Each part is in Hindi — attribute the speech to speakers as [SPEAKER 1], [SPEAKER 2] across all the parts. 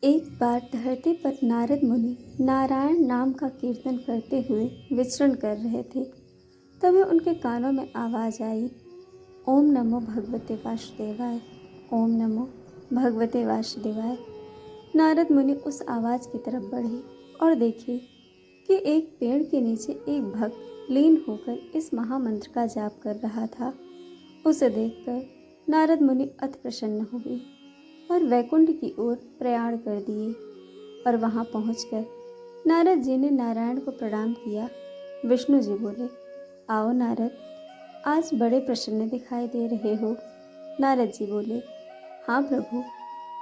[SPEAKER 1] एक बार धरती पर नारद मुनि नारायण नाम का कीर्तन करते हुए विचरण कर रहे थे। तभी उनके कानों में आवाज आई, ओम नमो भगवते वासुदेवाय, ओम नमो भगवते वासुदेवाय। नारद मुनि उस आवाज की तरफ बढ़े और देखे कि एक पेड़ के नीचे एक भक्त लीन होकर इस महामंत्र का जाप कर रहा था। उसे देखकर नारद मुनि अति प्रसन्न हुए और वैकुंठ की ओर प्रयाण कर दिए। और वहां पहुंचकर नारद जी ने नारायण को प्रणाम किया। विष्णु जी बोले, आओ नारद, आज बड़े प्रसन्न दिखाई दे रहे हो। नारद जी बोले, हाँ प्रभु,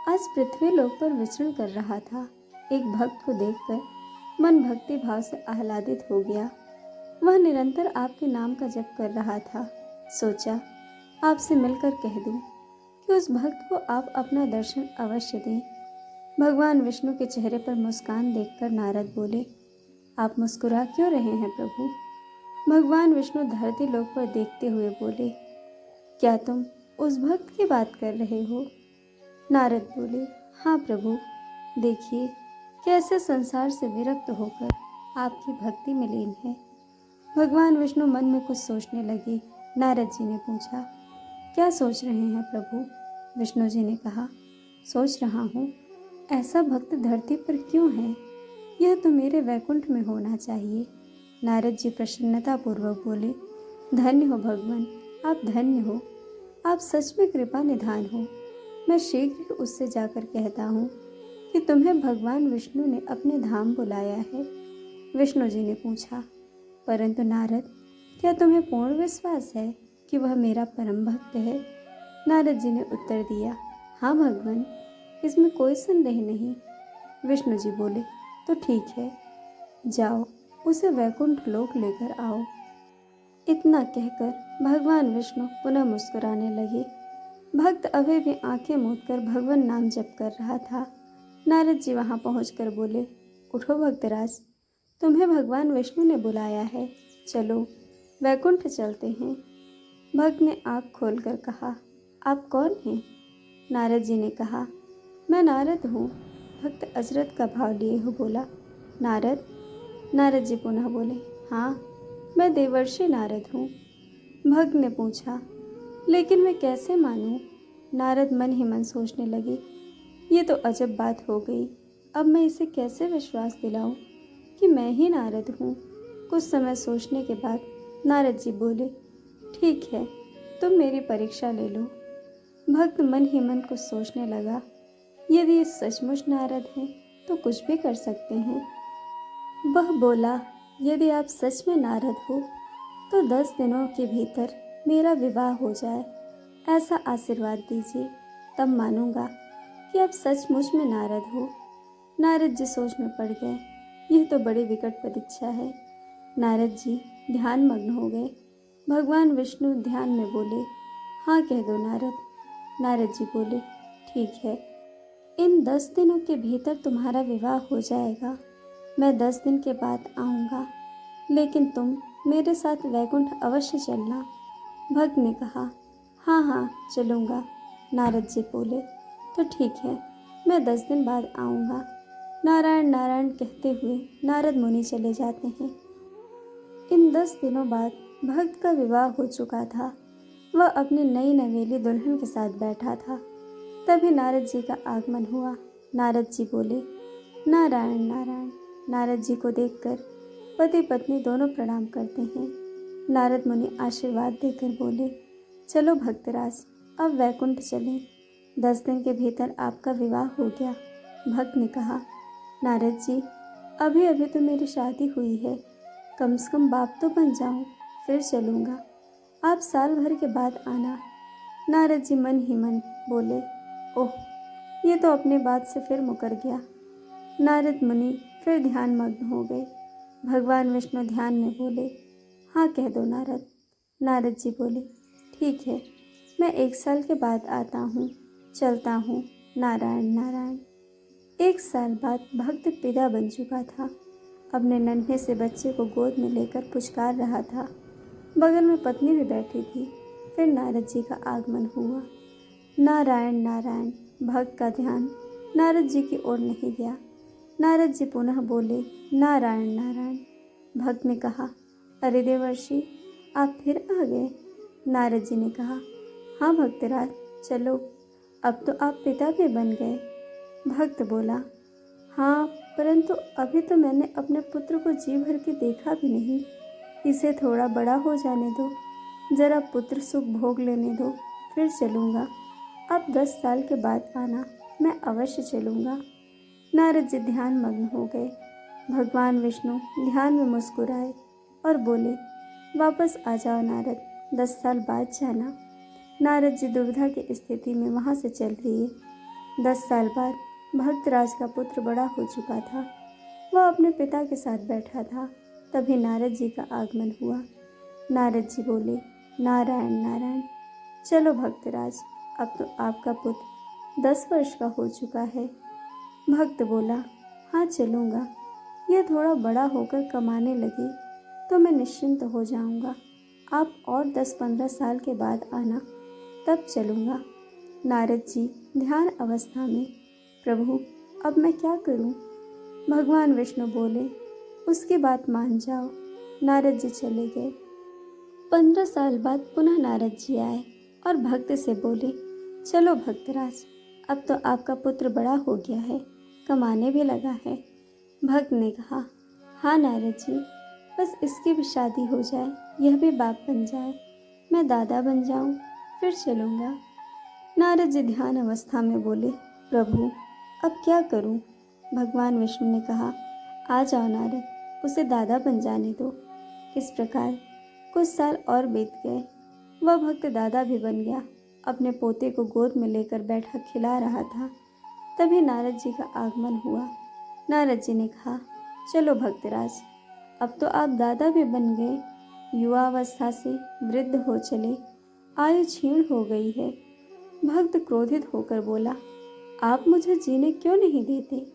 [SPEAKER 1] आज पृथ्वी लोक पर विचरण कर रहा था। एक भक्त को देखकर मन भक्ति भाव से आह्लादित हो गया। वह निरंतर आपके नाम का जप कर रहा था। सोचा आपसे मिलकर कह दूं कि उस भक्त को आप अपना दर्शन अवश्य दें। भगवान विष्णु के चेहरे पर मुस्कान देखकर नारद बोले, आप मुस्कुरा क्यों रहे हैं प्रभु? भगवान विष्णु धरती लोक पर देखते हुए बोले, क्या तुम उस भक्त की बात कर रहे हो? नारद बोले, हाँ प्रभु, देखिए कैसे संसार से विरक्त होकर आपकी भक्ति में लीन है। भगवान विष्णु मन में कुछ सोचने लगे। नारद जी ने पूछा, क्या सोच रहे हैं प्रभु? विष्णु जी ने कहा, सोच रहा हूँ ऐसा भक्त धरती पर क्यों है? यह तो मेरे वैकुंठ में होना चाहिए। नारद जी प्रसन्नता पूर्वक बोले, धन्य हो भगवान, आप धन्य हो। आप सच में कृपा निधान हो। मैं शीघ्र ही उससे जाकर कहता हूँ कि तुम्हें भगवान विष्णु ने अपने धाम बुलाया है। विष्णु जी ने पूछा, परंतु नारद, क्या तुम्हें पूर्ण विश्वास है कि वह मेरा परम भक्त है? नारद जी ने उत्तर दिया, हाँ भगवान, इसमें कोई संदेह नहीं। विष्णु जी बोले, तो ठीक है, जाओ उसे वैकुंठ लोक लेकर आओ। इतना कहकर भगवान विष्णु पुनः मुस्कुराने लगे। भक्त अभी भी आंखें मूंदकर भगवान नाम जप कर रहा था। नारद जी वहां पहुंचकर बोले, उठो भक्तराज, तुम्हें भगवान विष्णु ने बुलाया है, चलो वैकुंठ चलते हैं। भक्त ने आँख खोलकर कहा, आप कौन हैं? नारद जी ने कहा, मैं नारद हूँ। भक्त अजरत का भाव लिए हुए बोला, नारद? नारद जी पुनः बोले, हाँ, मैं देवर्षि नारद हूँ। भक्त ने पूछा, लेकिन मैं कैसे मानूं? नारद मन ही मन सोचने लगे, ये तो अजब बात हो गई। अब मैं इसे कैसे विश्वास दिलाऊं कि मैं ही नारद हूँ? कुछ समय सोचने के बाद नारद जी बोले, ठीक है, तुम मेरी परीक्षा ले लो। भक्त मन ही मन कुछ सोचने लगा, यदि ये सचमुच नारद हैं तो कुछ भी कर सकते हैं। वह बोला, यदि आप सच में नारद हो तो 10 दिनों के भीतर मेरा विवाह हो जाए, ऐसा आशीर्वाद दीजिए, तब मानूंगा कि आप सचमुच में नारद हो। नारद जी सोच में पड़ गए, यह तो बड़ी विकट परीक्षा है। नारद जी ध्यान मग्न हो गए। भगवान विष्णु ध्यान में बोले, हाँ कह दो नारद। नारद जी बोले, ठीक है, इन 10 दिनों के भीतर तुम्हारा विवाह हो जाएगा। मैं 10 दिन के बाद आऊँगा, लेकिन तुम मेरे साथ वैकुंठ अवश्य चलना। भक्त ने कहा, हाँ हाँ चलूँगा। नारद जी बोले, तो ठीक है, मैं 10 दिन बाद आऊँगा। नारायण नारायण कहते हुए नारद मुनि चले जाते हैं। इन 10 दिनों बाद भक्त का विवाह हो चुका था। वह अपनी नई नवेली दुल्हन के साथ बैठा था। तभी नारद जी का आगमन हुआ। नारद जी बोले, नारायण नारायण। नारद जी को देखकर पति पत्नी दोनों प्रणाम करते हैं। नारद मुनि आशीर्वाद देकर बोले, चलो भक्तराज, अब वैकुंठ चलें। 10 दिन के भीतर आपका विवाह हो गया। भक्त ने कहा, नारद जी, अभी अभी तो मेरी शादी हुई है, कम से कम बाप तो बन जाऊं, फिर चलूँगा। आप साल भर के बाद आना। नारद जी मन ही मन बोले, ओह, ये तो अपनी बात से फिर मुकर गया। नारद मुनि फिर ध्यान मग्न हो गए। भगवान विष्णु ध्यान में बोले, हाँ कह दो नारद। नारद जी बोले, ठीक है, मैं 1 साल के बाद आता हूँ, चलता हूँ। नारायण नारायण। 1 साल बाद भक्त पिता बन चुका था। अपने नन्हे से बच्चे को गोद में लेकर पुचकार रहा था। बगल में पत्नी भी बैठी थी। फिर नारद जी का आगमन हुआ। नारायण नारायण। भक्त का ध्यान नारद जी की ओर नहीं गया। नारद जी पुनः बोले, नारायण नारायण। भक्त ने कहा, अरे देवर्षि, आप फिर आ गए। नारद जी ने कहा, हाँ भक्तराज, चलो, अब तो आप पिता भी बन गए। भक्त बोला, हाँ, परंतु अभी तो मैंने अपने पुत्र को जी भर के देखा भी नहीं। इसे थोड़ा बड़ा हो जाने दो, जरा पुत्र सुख भोग लेने दो, फिर चलूँगा। अब 10 साल के बाद आना, मैं अवश्य चलूँगा। नारद जी ध्यान मग्न हो गए। भगवान विष्णु ध्यान में मुस्कुराए और बोले, वापस आ जाओ नारद, 10 साल बाद जाना। नारद जी दुविधा की स्थिति में वहाँ से चल दिए। 10 साल बाद भक्तराज का पुत्र बड़ा हो चुका था। वह अपने पिता के साथ बैठा था। तभी नारद जी का आगमन हुआ। नारद जी बोले, नारायण नारायण। चलो भक्तराज, अब तो आपका पुत्र 10 वर्ष का हो चुका है। भक्त बोला, हाँ चलूँगा। यह थोड़ा बड़ा होकर कमाने लगे तो मैं निश्चिंत हो जाऊँगा। आप और 10-15 साल के बाद आना, तब चलूँगा। नारद जी ध्यान अवस्था में, प्रभु, अब मैं क्या करूँ? भगवान विष्णु बोले, उसकी बात मान जाओ। नारद जी चले गए। 15 साल बाद पुनः नारद जी आए और भक्त से बोले, चलो भक्तराज, अब तो आपका पुत्र बड़ा हो गया है, कमाने भी लगा है। भक्त ने कहा, हाँ नारद जी, बस इसकी भी शादी हो जाए, यह भी बाप बन जाए, मैं दादा बन जाऊं, फिर चलूँगा। नारद जी ध्यान अवस्था में बोले, प्रभु, अब क्या करूं? भगवान विष्णु ने कहा, आ जाओ नारद, उसे दादा बन जाने दो। इस प्रकार कुछ साल और बीत गए। वह भक्त दादा भी बन गया। अपने पोते को गोद में लेकर बैठा खिला रहा था। तभी नारद जी का आगमन हुआ। नारद जी ने कहा, चलो भक्तराज, अब तो आप दादा भी बन गए। युवावस्था से वृद्ध हो चले, आयु क्षीण हो गई है। भक्त क्रोधित होकर बोला, आप मुझे जीने क्यों नहीं देते?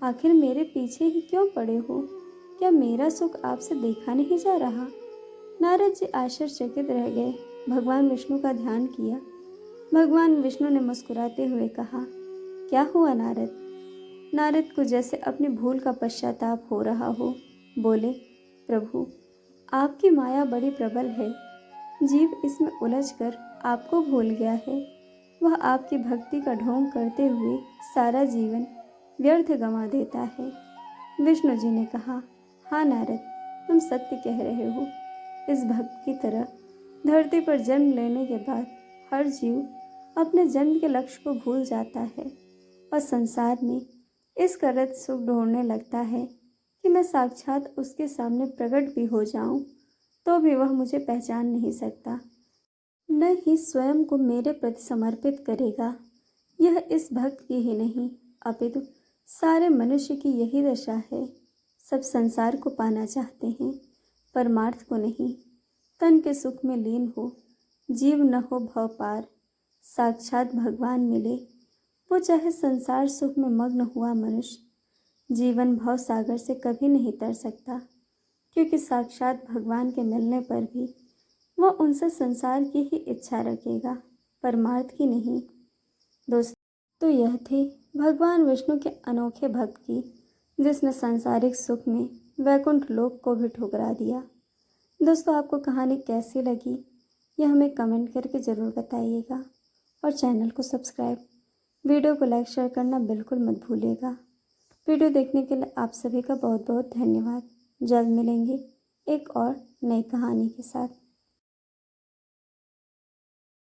[SPEAKER 1] आखिर मेरे पीछे ही क्यों पड़े हो? क्या मेरा सुख आपसे देखा नहीं जा रहा? नारद जी आश्चर्यचकित रह गए। भगवान विष्णु का ध्यान किया। भगवान विष्णु ने मुस्कुराते हुए कहा, क्या हुआ नारद? नारद को जैसे अपनी भूल का पश्चाताप हो रहा हो। बोले, प्रभु, आपकी माया बड़ी प्रबल है। जीव इसमें उलझकर आपको भूल गया है। वह आपकी भक्ति का ढोंग करते हुए सारा जीवन व्यर्थ गंवा देता है। विष्णु जी ने कहा, हाँ नारद, तुम सत्य कह रहे हो। इस भक्त की तरह धरती पर जन्म लेने के बाद हर जीव अपने जन्म के लक्ष्य को भूल जाता है और संसार में इस कदर सुख ढूंढने लगता है कि मैं साक्षात उसके सामने प्रकट भी हो जाऊं तो भी वह मुझे पहचान नहीं सकता, न ही स्वयं को मेरे प्रति समर्पित करेगा। यह इस भक्त की ही नहीं, अपितु सारे मनुष्य की यही दशा है। सब संसार को पाना चाहते हैं, परमार्थ को नहीं। तन के सुख में लीन हो, जीव न हो भव पार, साक्षात भगवान मिले। वो चाहे संसार सुख में मग्न हुआ मनुष्य जीवन भव सागर से कभी नहीं तर सकता, क्योंकि साक्षात भगवान के मिलने पर भी वह उनसे संसार की ही इच्छा रखेगा, परमार्थ की नहीं। दोस्तों, तो यह थी भगवान विष्णु के अनोखे भक्त की, जिसने सांसारिक सुख में वैकुंठ लोक को भी ठुकरा दिया। दोस्तों, आपको कहानी कैसी लगी यह हमें कमेंट करके ज़रूर बताइएगा और चैनल को सब्सक्राइब, वीडियो को लाइक शेयर करना बिल्कुल मत भूलिएगा। वीडियो देखने के लिए आप सभी का बहुत बहुत धन्यवाद। जल्द मिलेंगे एक और नई कहानी के साथ।